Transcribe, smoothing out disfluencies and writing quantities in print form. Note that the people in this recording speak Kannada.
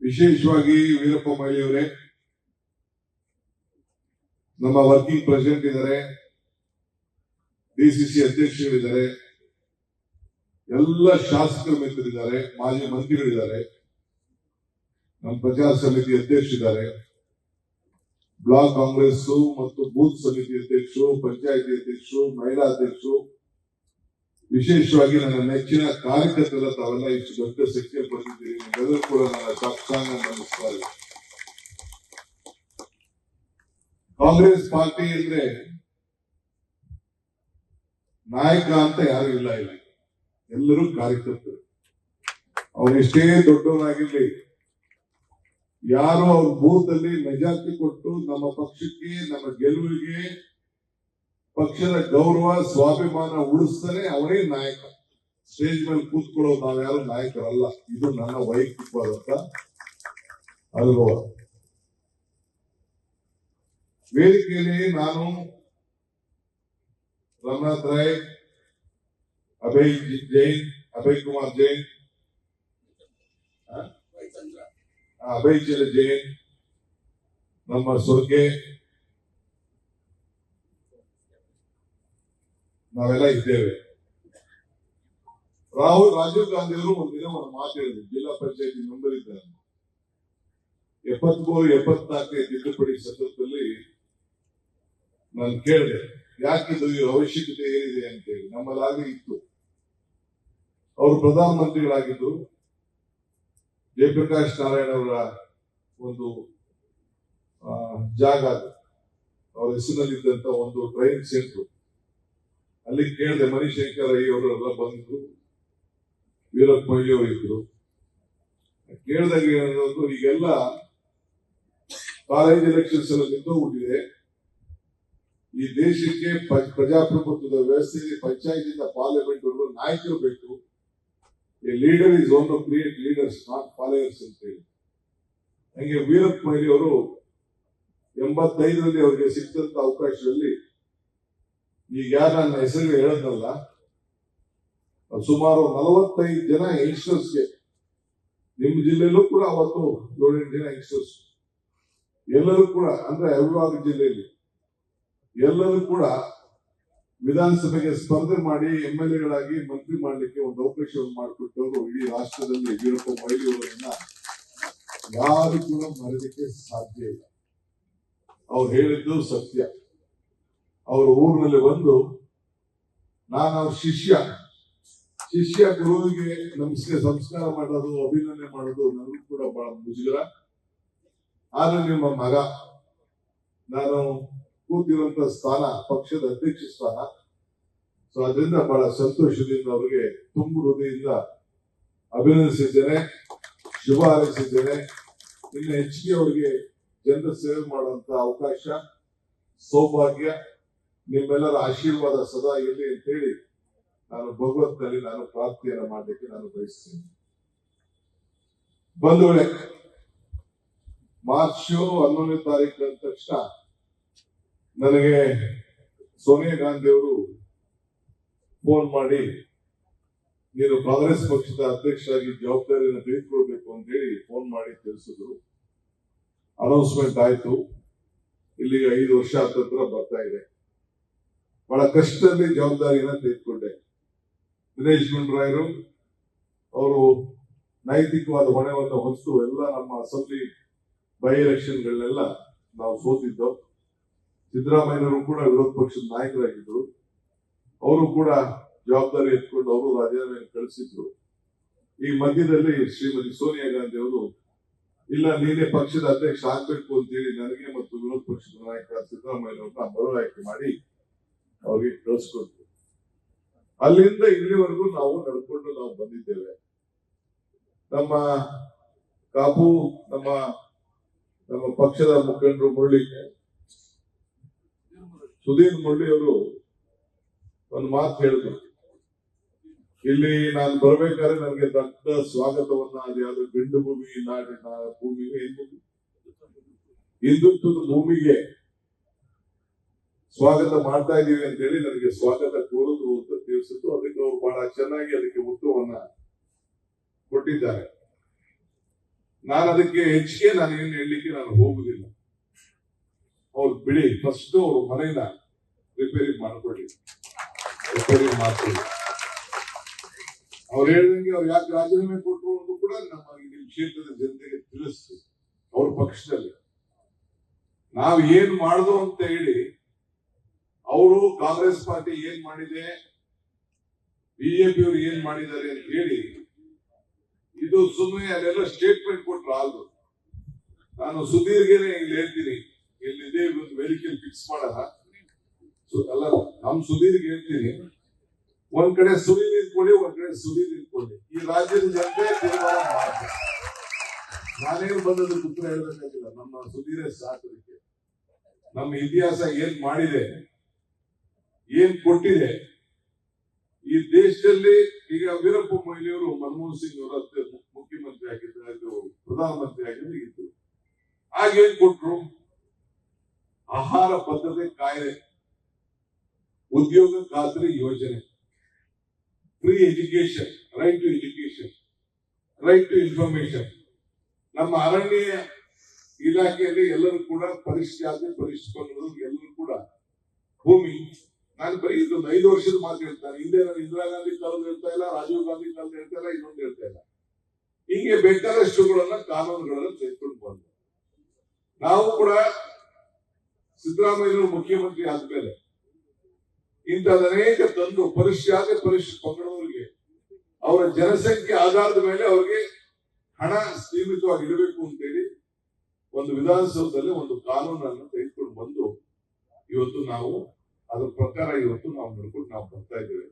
ವಿಶೇಷವಾಗಿ ವೀರಪ್ಪ ಮೊಯ್ಲಿ ಅವರೇ, ನಮ್ಮ ವರ್ಕಿಂಗ್ ಪ್ರೆಸಿಡೆಂಟ್ ಇದ್ದಾರೆ, ಡಿಸಿಸಿ ಅಧ್ಯಕ್ಷರಿದ್ದಾರೆ, ಎಲ್ಲ ಶಾಸಕರ ಮಿತ್ರರಿದ್ದಾರೆ, ಮಾಜಿ ಮಂತ್ರಿಗಳಿದ್ದಾರೆ, ನಮ್ಮ ಪ್ರಚಾರ ಸಮಿತಿ ಅಧ್ಯಕ್ಷರಿದ್ದಾರೆ, ಬ್ಲಾಕ್ ಕಾಂಗ್ರೆಸ್ ಮತ್ತು ಬೂತ್ ಸಮಿತಿ ಅಧ್ಯಕ್ಷರು, ಪಂಚಾಯತಿ ಅಧ್ಯಕ್ಷರು, ಮಹಿಳಾ ಅಧ್ಯಕ್ಷರು, ವಿಶೇಷವಾಗಿ ನನ್ನ ನೆಚ್ಚಿನ ಕಾರ್ಯಕರ್ತರ ತಾವೆಲ್ಲ ಇಷ್ಟು ದೊಡ್ಡ ಸಂಖ್ಯೆ ಬಂದಿದ್ದೀರಿ. ನಿಮ್ಮೆಲ್ಲರೂ ಕೂಡ ನನ್ನ ಸಾಷ್ಟಾಂಗ ನಮಸ್ಕಾರ. ಕಾಂಗ್ರೆಸ್ ಪಾರ್ಟಿ ಅಂದ್ರೆ ನಾಯಕ ಅಂತ ಯಾರು ಇಲ್ಲ, ಎಲ್ಲರೂ ಕಾರ್ಯಕರ್ತರು. ಅವ್ರು ಎಷ್ಟೇ ದೊಡ್ಡವರಾಗಿರ್ಲಿ, ಯಾರು ಅವ್ರ ಬೂತ್ ಅಲ್ಲಿ ಮೆಜಾರಿಟಿ ಕೊಟ್ಟು ನಮ್ಮ ಪಕ್ಷಕ್ಕೆ, ನಮ್ಮ ಗೆಲುವಿಗೆ, ಪಕ್ಷದ ಗೌರವ ಸ್ವಾಭಿಮಾನ ಉಳಿಸ್ತಾನೆ ಅವರೇ ನಾಯಕ. ಸ್ಟೇಜ್ ಮೇಲೆ ಕೂತ್ಕೊಳ್ಳೋದು ನಾವ್ಯಾರು ನಾಯಕರಲ್ಲ. ಇದು ನನ್ನ ವೈಯಕ್ತಿಕವಾದಂತ ಅನುಭವ. ವೇದಿಕೆಯಲ್ಲಿ ನಾನು ರಮನಾಥ್ ರಾಯ್, ಅಭಯ್ ಕುಮಾರ್ ಜೈನ್, ಅಭಯ್ ಚಂದ್ರ ಜೈನ್, ನಮ್ಮ ಸೊರ್ಗೆ, ನಾವೆಲ್ಲ ಇದ್ದೇವೆ. ರಾಜೀವ್ ಗಾಂಧಿ ಅವರು ಒಂದಿನ ಒಂದು ಮಾತು ಹೇಳಿದ್ರು, ಜಿಲ್ಲಾ ಪಂಚಾಯತಿ ಮೆಂಬರ್ ಇದ್ದಾರೆ. 73-74 ತಿದ್ದುಪಡಿ ಸಂದರ್ಭದಲ್ಲಿ ನಾನು ಕೇಳಿದೆ, ಯಾಕಿದು ಅವಶ್ಯಕತೆ ಏನಿದೆ ಅಂತೇಳಿ. ನಮ್ಮಲ್ಲಾಗಲೇ ಇತ್ತು. ಅವರು ಪ್ರಧಾನಮಂತ್ರಿಗಳಾಗಿದ್ದು, ಜಯಪ್ರಕಾಶ್ ನಾರಾಯಣ ಅವರ ಒಂದು ಜಾಗ, ಅವರ ಹೆಸರಿನಲ್ಲಿದ್ದಂತ ಒಂದು ಟ್ರೈನ್ ಸೆಂಟರ್, ಅಲ್ಲಿ ಕೇಳಿದೆ. ಮಣಿಶಂಕರ್ ಅಯ್ಯವರೆಲ್ಲ ಬಂದ್ರು, ವೀರಪ್ಪ ಮೊಯ್ಲಿ ಅವರು ಇದ್ರು. ಕೇಳಿದಾಗ ಏನಂದ್ರು, ಈಗೆಲ್ಲ ಕಾಲೇಜ್ ಎಲೆಕ್ಷನ್ಸ್ ಎಲ್ಲ ನಿಂತೋಗ್ಬಿಟ್ಟಿದೆ. ಈ ದೇಶಕ್ಕೆ ಪ್ರಜಾಪ್ರಭುತ್ವದ ವ್ಯವಸ್ಥೆಯಲ್ಲಿ ಪಂಚಾಯತಿಂದ ಪಾರ್ಲಿಮೆಂಟ್ ವರೆಗೂ ನಾಯಕರು ಬೇಕು. A leader is one to create leaders, not followers ಅಂತ ಹೇಳಿ. ಹಂಗೆ ವೀರಪ್ಪ ಮೊಯ್ಲಿ ಅವರು 85ರಲ್ಲಿ ಅವರಿಗೆ ಸಿಕ್ತಂತ ಅವಕಾಶದಲ್ಲಿ, ಈಗ ಯಾರು ನನ್ನ ಹೆಸರು ಹೇಳೋದಲ್ಲ, ಸುಮಾರು 45 ಜನ ಯಂಗ್ಸ್ಟರ್ಸ್ಗೆ, ನಿಮ್ಮ ಜಿಲ್ಲೆಯಲ್ಲೂ ಕೂಡ ಅವತ್ತು 7-8 ಜನ ಯಂಗ್ಸ್ಟರ್ಸ್, ಎಲ್ಲರೂ ಕೂಡ, ಅಂದ್ರೆ ಅವಿಭಾಗ ಜಿಲ್ಲೆಯಲ್ಲಿ ಎಲ್ಲರೂ ಕೂಡ ವಿಧಾನಸಭೆಗೆ ಸ್ಪರ್ಧೆ ಮಾಡಿ MLA-ಗಳಾಗಿ ಮಂತ್ರಿ ಮಾಡಲಿಕ್ಕೆ ಒಂದು ಅವಕಾಶವನ್ನು ಮಾಡಿಕೊಟ್ಟವರು ಇಡೀ ರಾಷ್ಟ್ರದಲ್ಲಿ ವೀರಪ್ಪ ಮೊಯ್ಲಿ ಅವರನ್ನ ಯಾರು ಕೂಡ ಮರೆಯಲಿಕ್ಕೆ ಸಾಧ್ಯ ಇಲ್ಲ. ಅವ್ರು ಹೇಳಿದ್ದು ಸತ್ಯ. ಅವರ ಊರಿನಲ್ಲಿ ಬಂದು, ನಾನು ಅವ್ರ ಶಿಷ್ಯ ಗುರುವಿಗೆ ಸಂಸ್ಕಾರ ಮಾಡೋದು, ಅಭಿನಂದನೆ ಮಾಡೋದು ನನಗೂ ಕೂಡ ಬಹಳ ಮುಜುಗರ. ಆದ್ರೆ ನಿಮ್ಮ ಮಗ, ನಾನು ಕೂತಿರುವಂತ ಸ್ಥಾನ ಪಕ್ಷದ ಅಧ್ಯಕ್ಷ ಸ್ಥಾನ, ಸೊ ಅದರಿಂದ ಬಹಳ ಸಂತೋಷದಿಂದ ಅವರಿಗೆ ತುಂಬ ಹೃದಯದಿಂದ ಅಭಿನಂದಿಸಿದ್ದೇನೆ, ಶುಭ ಹಾರೈಸಿದ್ದೇನೆ. ಇನ್ನು ಹೆಚ್ಚಿಗೆ ಅವರಿಗೆ ಜನರ ಸೇವೆ ಮಾಡುವಂತ ಅವಕಾಶ, ಸೌಭಾಗ್ಯ, ನಿಮ್ಮೆಲ್ಲರ ಆಶೀರ್ವಾದ ಸದಾ ಇರಲಿ ಅಂತ ಹೇಳಿ ನಾನು ಭಗವತ್ನಲ್ಲಿ ನಾನು ಪ್ರಾರ್ಥನೆಯನ್ನು ಮಾಡಲಿಕ್ಕೆ ನಾನು ಬಯಸ್ತೇನೆ. ಬಂಧುಗಳೇ, ಮಾರ್ಚ್ 11ನೇ ತಾರೀಕು ಅಂದ ತಕ್ಷಣ ನನಗೆ ಸೋನಿಯಾ ಗಾಂಧಿ ಅವರು ಫೋನ್ ಮಾಡಿ, ನೀನು ಕಾಂಗ್ರೆಸ್ ಪಕ್ಷದ ಅಧ್ಯಕ್ಷರಾಗಿ ಜವಾಬ್ದಾರಿಯನ್ನು ತೆಗೆದುಕೊಳ್ಬೇಕು ಅಂತ ಹೇಳಿ ಫೋನ್ ಮಾಡಿ ತಿಳಿಸಿದ್ರು. ಅನೌನ್ಸ್ಮೆಂಟ್ ಆಯ್ತು. ಇಲ್ಲಿಗೆ 5 ವರ್ಷ ಹತ್ತಿರ ಬರ್ತಾ ಇದೆ. ಬಹಳ ಕಷ್ಟದಲ್ಲಿ ಜವಾಬ್ದಾರಿಯನ್ನ ತೆಗೆದುಕೊಂಡೆ. ದಿನೇಶ್ ಗುಂಡೂರಾಯರು ಅವರು ನೈತಿಕವಾದ ಹೊಣೆಯನ್ನು ಹೊತ್ತು ಎಲ್ಲ ನಮ್ಮ ಅಸೆಂಬ್ಲಿ ಬೈ ಎಲೆಕ್ಷನ್ಗಳನ್ನೆಲ್ಲ ನಾವು ಸೋತಿದ್ದವು. ಸಿದ್ದರಾಮಯ್ಯನವರು ಕೂಡ ವಿರೋಧ ಪಕ್ಷದ ನಾಯಕರಾಗಿದ್ರು. ಅವರು ಕೂಡ ಜವಾಬ್ದಾರಿ ಎತ್ಕೊಂಡು ಅವರು ರಾಜೀನಾಮೆ ಕಳಿಸಿದ್ರು. ಈ ಮಧ್ಯದಲ್ಲಿ ಶ್ರೀಮತಿ ಸೋನಿಯಾ ಗಾಂಧಿ ಅವರು, ಇಲ್ಲ ನೀನೇ ಪಕ್ಷದ ಅಧ್ಯಕ್ಷ ಆಗ್ಬೇಕು ಅಂತ ಹೇಳಿ ನನಗೆ ಮತ್ತು ವಿರೋಧ ಪಕ್ಷದ ನಾಯಕ ಸಿದ್ದರಾಮಯ್ಯನವ್ರನ್ನ ಮರು ಆಯ್ಕೆ ಮಾಡಿ ಅವ್ರಿಗೆ ಕಳಿಸ್ಕೊಟ್ರು. ಅಲ್ಲಿಂದ ಇಲ್ಲಿವರೆಗೂ ನಾವು ನಡ್ಕೊಂಡು ನಾವು ಬಂದಿದ್ದೇವೆ. ನಮ್ಮ ಕಾಪು ನಮ್ಮ ಪಕ್ಷದ ಮುಖಂಡರು ಸುಧೀರ್ ಮುರಳಿ ಅವರು ಒಂದು ಮಾತು ಹೇಳಿದ್ರು. ಇಲ್ಲಿ ನಾನು ಬರ್ಬೇಕಾದ್ರೆ ನನಗೆ ದೊಡ್ಡ ಸ್ವಾಗತವನ್ನ, ಅದ್ಯಾವುದು ಗಂಡು ಭೂಮಿ, ನಾಡಿನ ಭೂಮಿ, ಹಿಂದುತ್ವದ ಭೂಮಿಗೆ ಸ್ವಾಗತ ಮಾಡ್ತಾ ಇದೀವಿ ಅಂತ ಹೇಳಿ ನನಗೆ ಸ್ವಾಗತ ಕೋರಿದ್ರು ಅಂತ ತಿಳಿಸಿತ್ತು. ಅದಕ್ಕೆ ಅವರು ಬಹಳ ಚೆನ್ನಾಗಿ ಅದಕ್ಕೆ ಉತ್ತರವನ್ನ ಕೊಟ್ಟಿದ್ದಾರೆ. ನಾನು ಅದಕ್ಕೆ ಹೆಚ್ಚಿಗೆ ನಾನು ಏನು ಹೇಳಲಿಕ್ಕೆ ನಾನು ಹೋಗುದಿಲ್ಲ. ಅವ್ರು ಬಿಡಿ, ಫಸ್ಟ್ ಅವ್ರ ಮನೆನ ರಿಪೇರಿ ಮಾಡ್ಕೊಳ್ಳಿ, ರಿಪೇರಿ ಮಾಡ್ಕೊಳ್ಳಿ. ಅವ್ರು ಹೇಳ್ದಂಗೆ ಅವ್ರು ಯಾಕೆ ರಾಜೀನಾಮೆ ಕೊಟ್ಟರು ಅಂತ ಕೂಡ ನಮ್ಮ ನಿಮ್ಮ ಕ್ಷೇತ್ರದ ಜನತೆಗೆ ತಿಳಿಸ್ತು. ಅವ್ರ ಪಕ್ಷದಲ್ಲಿ ನಾವ್ ಏನ್ ಮಾಡ್ದು ಅಂತ ಹೇಳಿ, ಅವರು ಕಾಂಗ್ರೆಸ್ ಪಾರ್ಟಿ ಏನ್ ಮಾಡಿದೆ, ಬಿಜೆಪಿ ಅವರು ಏನ್ ಮಾಡಿದ್ದಾರೆ ಅಂತ ಹೇಳಿ ಇದು ಸುಮ್ಮನೆ ಅಲ್ಲೆಲ್ಲ ಸ್ಟೇಟ್ಮೆಂಟ್ ಕೊಟ್ರು ಆಲ್ದು. ನಾನು ಸುಧೀರ್ಗೆನೆ ಇಲ್ಲಿ ಹೇಳ್ತೀನಿ, ಇಲ್ಲಿ ಇದೇ ಒಂದು ವೇದಿಕೆಯಲ್ಲಿ ಫಿಕ್ಸ್ ಮಾಡೋಣ. ಅಲ್ಲ, ನಮ್ ಸುಧೀರ್ಗೆ ಹೇಳ್ತೀನಿ, ಒಂದ್ ಕಡೆ ಸುಧೀರ್ ನಿಂತ್ಕೊಳ್ಳಿ, ಒಂದ್ ಕಡೆ ಸುಧೀರ್ ನಿಂತ್ಕೊಳ್ಳಿ. ಈ ರಾಜ್ಯದ ಜನತೆ ತೀರ್ಮಾನ ಮಾಡ್ತಾರೆ. ನಾನೇನು ಬಂದದಕ್ಕೆ ಉತ್ತರ ಹೇಳ್ಬೇಕಾಗಿಲ್ಲ, ನಮ್ಮ ಸುಧೀರೇ ಸಾಕೋದಕ್ಕೆ. ನಮ್ಮ ಇತಿಹಾಸ ಏನ್ ಮಾಡಿದೆ, ಏನ್ ಕೊಟ್ಟಿದೆ ಈ ದೇಶದಲ್ಲಿ. ಈಗ ವೀರಪ್ಪ ಮೊಯ್ಲಿಯವರು ಮನಮೋಹನ್ ಸಿಂಗ್ ಅವರ ಮುಖ್ಯಮಂತ್ರಿ ಆಗಿದ್ದು, ಪ್ರಧಾನಮಂತ್ರಿ ಆಗಿದ್ದು ಇತ್ತು. ಆಗೇನ್ ಕೊಟ್ರು? ಆಹಾರ ಭದ್ರತೆ ಕಾಯ್ದೆ, ಉದ್ಯೋಗ ಖಾತ್ರಿ ಯೋಜನೆ, free education, right to education, right to information. ನಮ್ಮ ಅರಣ್ಯ ಇಲಾಖೆಯಲ್ಲಿ ಎಲ್ಲರೂ ಕೂಡ ಪರಿಷ್ಕರಣೆ ಎಲ್ಲರೂ ಕೂಡ ಭೂಮಿ. ನಾನು ಬರೀ ಇದೊಂದು 5 ವರ್ಷದ ಮಾತು ಹೇಳ್ತಾನೆ. ಹಿಂದೆ ನಾನು ಇಂದಿರಾ ಗಾಂಧಿ ಕಾಲದ ಹೇಳ್ತಾ ಇಲ್ಲ, ರಾಜೀವ್ ಗಾಂಧಿ ಕಾಲದ ಹೇಳ್ತಾ ಇಲ್ಲ, ಇನ್ನೊಂದು ಹೇಳ್ತಾ ಇಲ್ಲ. ಹೀಗೆ ಬೇಕಾದಷ್ಟುಗಳನ್ನ ಕಾನೂನುಗಳನ್ನ ತೆಗೆದುಕೊಂಡು ಬಂದ. ನಾವು ಕೂಡ ಸಿದ್ದರಾಮಯ್ಯವರು ಮುಖ್ಯಮಂತ್ರಿ ಆದ್ಮೇಲೆ ಇಂಥದ್ದು ಅನೇಕ ತಂದು ಪಂಗಡದವರಿಗೆ ಅವರ ಜನಸಂಖ್ಯೆ ಆಧಾರದ ಮೇಲೆ ಅವರಿಗೆ ಹಣ ಸೀಮಿತವಾಗಿ ಇಡಬೇಕು ಅಂತೇಳಿ ಒಂದು ವಿಧಾನಸೌಧದಲ್ಲಿ ಒಂದು ಕಾನೂನನ್ನು ತೆಗೆದುಕೊಂಡು ಬಂದು ಇವತ್ತು ನಾವು ಅದ್ರ ಪ್ರಕಾರ ಇವತ್ತು ನಾವು ನಡ್ಕೊಂಡು ನಾವು ಬರ್ತಾ ಇದ್ದೇವೆ.